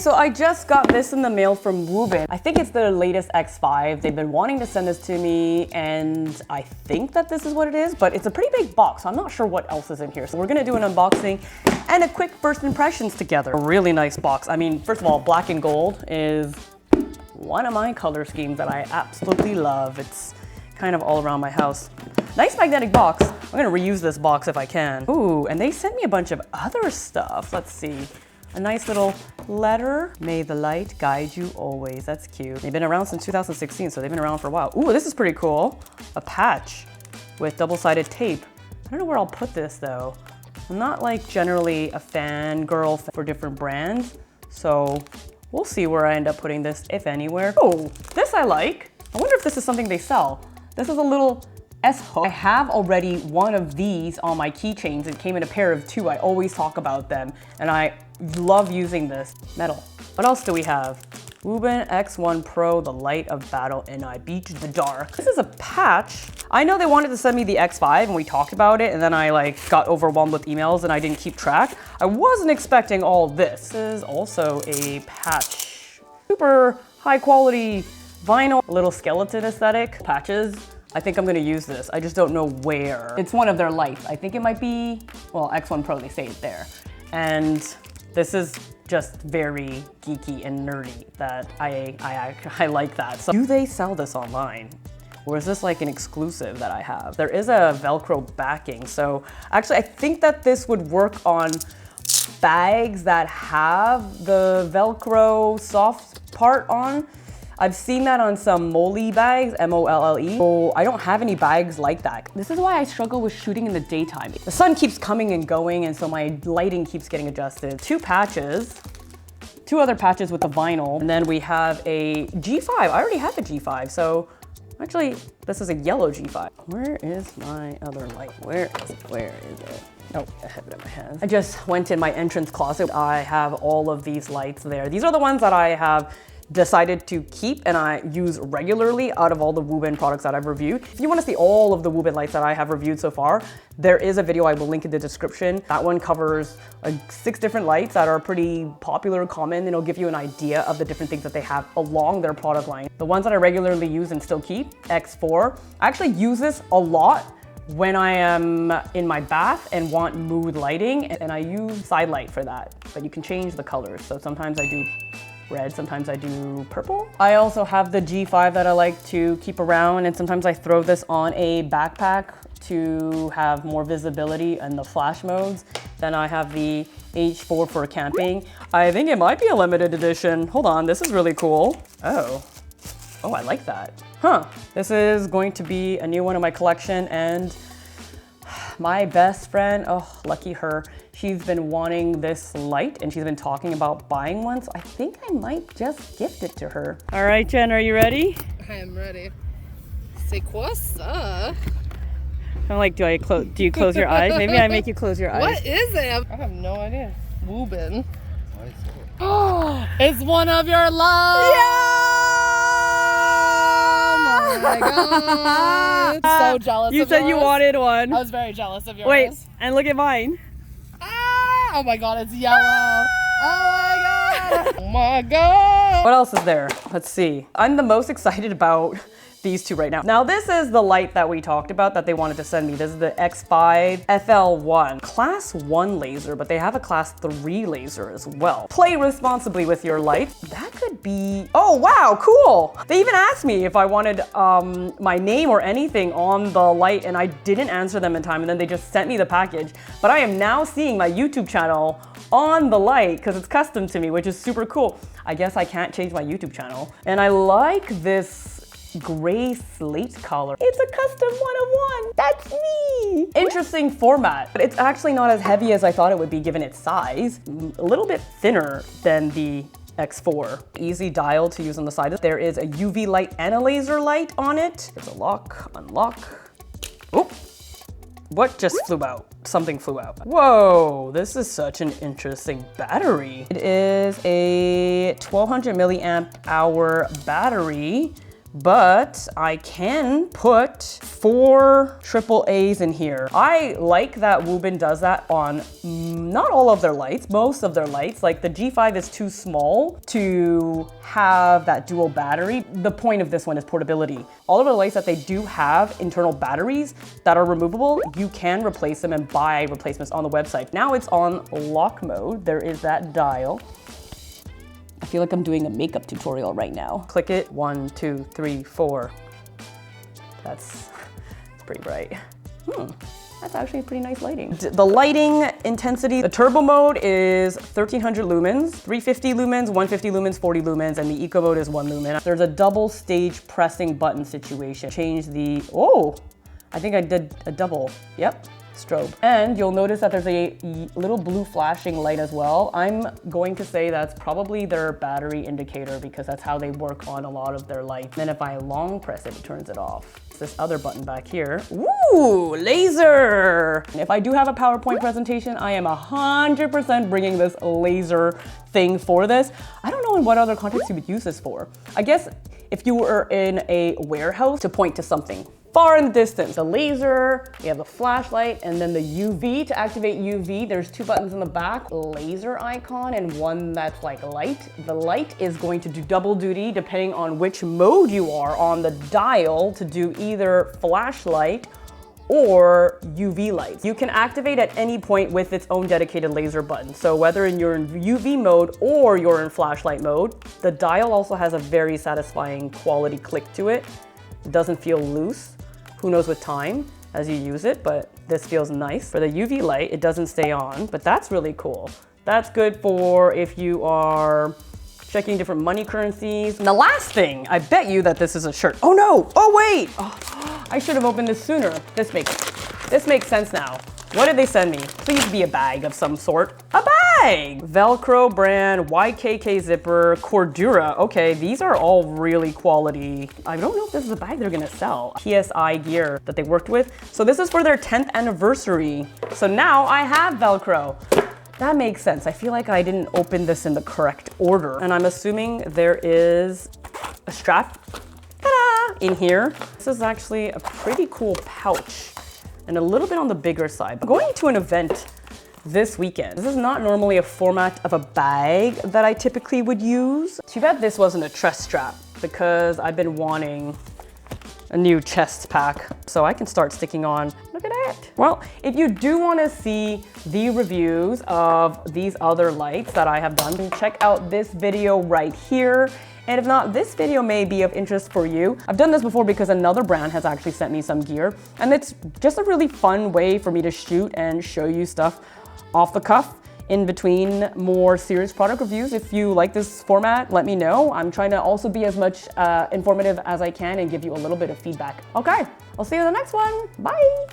So I just got this in the mail from Wuben. I think it's the latest X5. They've been wanting to send this to me, and I think that this is what it is, but it's a pretty big box, so I'm not sure what else is in here. So we're gonna do an unboxing and a quick first impressions together. A really nice box. I mean, first of all, black and gold is one of my color schemes that I absolutely love. It's kind of all around my house. Nice magnetic box. I'm gonna reuse this box if I can. Ooh, and they sent me a bunch of other stuff. Let's see. A nice little letter. May the light guide you always. That's cute. They've been around since 2016, so they've been around for a while. Ooh, this is pretty cool. A patch with double-sided tape. I don't know where I'll put this though. I'm not like generally a fangirl for different brands, so we'll see where I end up putting this, if anywhere. Oh, this I like. I wonder if this is something they sell. This is a little S-hook. I have already one of these on my keychains. It came in a pair of two. I always talk about them, and I love using this. Metal. What else do we have? Wuben X1 Pro, the light of battle, and I beat the dark. This is a patch. I know they wanted to send me the X5 and we talked about it, and then I like got overwhelmed with emails and I didn't keep track. I wasn't expecting all this. This is also a patch. Super high quality vinyl, little skeleton aesthetic patches. I think I'm gonna use this. I just don't know where. It's one of their lights. I think it might be, well, X1 Pro, they say it there. And this is just very geeky and nerdy that I like that. So do they sell this online? Or is this like an exclusive that I have? There is a Velcro backing. So actually I think that this would work on bags that have the Velcro soft part on. I've seen that on some Molle bags, M-O-L-L-E. So I don't have any bags like that. This is why I struggle with shooting in the daytime. The sun keeps coming and going, and so my lighting keeps getting adjusted. Two patches, two other patches with the vinyl, and then we have a G5. I already have a G5, so actually this is a yellow G5. Where is my other light? Where is it? Oh, I have it in my hand. I just went in my entrance closet. I have all of these lights there. These are the ones that I have decided to keep and I use regularly out of all the Wuben products that I've reviewed. If you want to see all of the Wuben lights that I have reviewed so far, there is a video I will link in the description. That one covers like 6 different lights that are pretty popular, common, and it'll give you an idea of the different things that they have along their product line. The ones that I regularly use and still keep, X4. I actually use this a lot when I am in my bath and want mood lighting, and I use side light for that, but you can change the colors. So sometimes I do red, sometimes I do purple. I also have the G5 that I like to keep around, and sometimes I throw this on a backpack to have more visibility in the flash modes. Then I have the H4 for camping. I think it might be a limited edition. Hold on, this is really cool. Oh, I like that. Huh, this is going to be a new one in my collection, and my best friend, oh, lucky her, she's been wanting this light and she's been talking about buying one, so I think I might just gift it to her. All right, Jen, are you ready? I am ready. C'est quoi ça? I'm like, do you close your eyes? Maybe I make you close your eyes. What is it? I have no idea. Wuben. Oh, it's one of your loves! Yeah! Oh my god! So jealous of yours. You said you wanted one. I was very jealous of yours. Wait, and look at mine. Ah! Oh my god, it's yellow. Oh my god! Oh my god! What else is there? Let's see. I'm the most excited about these two right now. Now this is the light that we talked about that they wanted to send me. This is the X5 FL1. Class 1 laser, but they have a class 3 laser as well. Play responsibly with your light. That could be, oh wow, cool. They even asked me if I wanted my name or anything on the light, and I didn't answer them in time, and then they just sent me the package. But I am now seeing my YouTube channel on the light because it's custom to me, which is super cool. I guess I can't change my YouTube channel. And I like this gray slate color. It's a custom 101. That's me. Interesting format. But it's actually not as heavy as I thought it would be given its size. A little bit thinner than the X4. Easy dial to use on the side. There is a UV light and a laser light on it. There's a lock, unlock. Oh, what just flew out? Something flew out. Whoa, this is such an interesting battery. It is a 1200 milliamp hour battery but I can put 4 AAAs in here. I like that Wuben does that on not all of their lights, most of their lights. Like the G5 is too small to have that dual battery. The point of this one is portability. All of the lights that they do have internal batteries that are removable, you can replace them and buy replacements on the website. Now it's on lock mode. There is that dial. I feel like I'm doing a makeup tutorial right now. Click it, 1, 2, 3, 4. That's pretty bright. That's actually pretty nice lighting. The lighting intensity, the turbo mode is 1300 lumens, 350 lumens, 150 lumens, 40 lumens, and the eco mode is 1 lumen. There's a double stage pressing button situation. Change the, oh, I think I did a double, yep. Strobe. And you'll notice that there's a little blue flashing light as well. I'm going to say that's probably their battery indicator because that's how they work on a lot of their lights. Then if I long press it, it turns it off. This other button back here. Ooh, laser! If I do have a PowerPoint presentation, I am 100% bringing this laser thing for this. I don't know in what other context you would use this for. I guess if you were in a warehouse to point to something far in the distance. The laser, we have the flashlight, and then the UV. To activate UV, there's 2 buttons in the back, laser icon and one that's like light. The light is going to do double duty depending on which mode you are on the dial to do either flashlight or UV light. You can activate at any point with its own dedicated laser button. So whether you're in UV mode or you're in flashlight mode, the dial also has a very satisfying quality click to it. It doesn't feel loose. Who knows with time as you use it, but this feels nice. For the UV light, it doesn't stay on, but that's really cool. That's good for if you are checking different money currencies. And the last thing, I bet you that this is a shirt. Oh no, oh wait. Oh, I should have opened this sooner. This makes sense now. What did they send me? Please be a bag of some sort. A bag! Velcro brand, YKK zipper, Cordura. Okay, these are all really quality. I don't know if this is a bag they're gonna sell. PSI gear that they worked with. So this is for their 10th anniversary. So now I have Velcro. That makes sense. I feel like I didn't open this in the correct order. And I'm assuming there is a strap in here. This is actually a pretty cool pouch and a little bit on the bigger side. I'm going to an event this weekend. This is not normally a format of a bag that I typically would use. Too bad this wasn't a chest strap because I've been wanting a new chest pack. So I can start sticking on, look at that. Well, if you do want to see the reviews of these other lights that I have done, check out this video right here. And if not, this video may be of interest for you. I've done this before because another brand has actually sent me some gear, and it's just a really fun way for me to shoot and show you stuff off the cuff in between more serious product reviews. If you like this format, let me know. I'm trying to also be as much informative as I can and give you a little bit of feedback. Okay, I'll see you in the next one. Bye.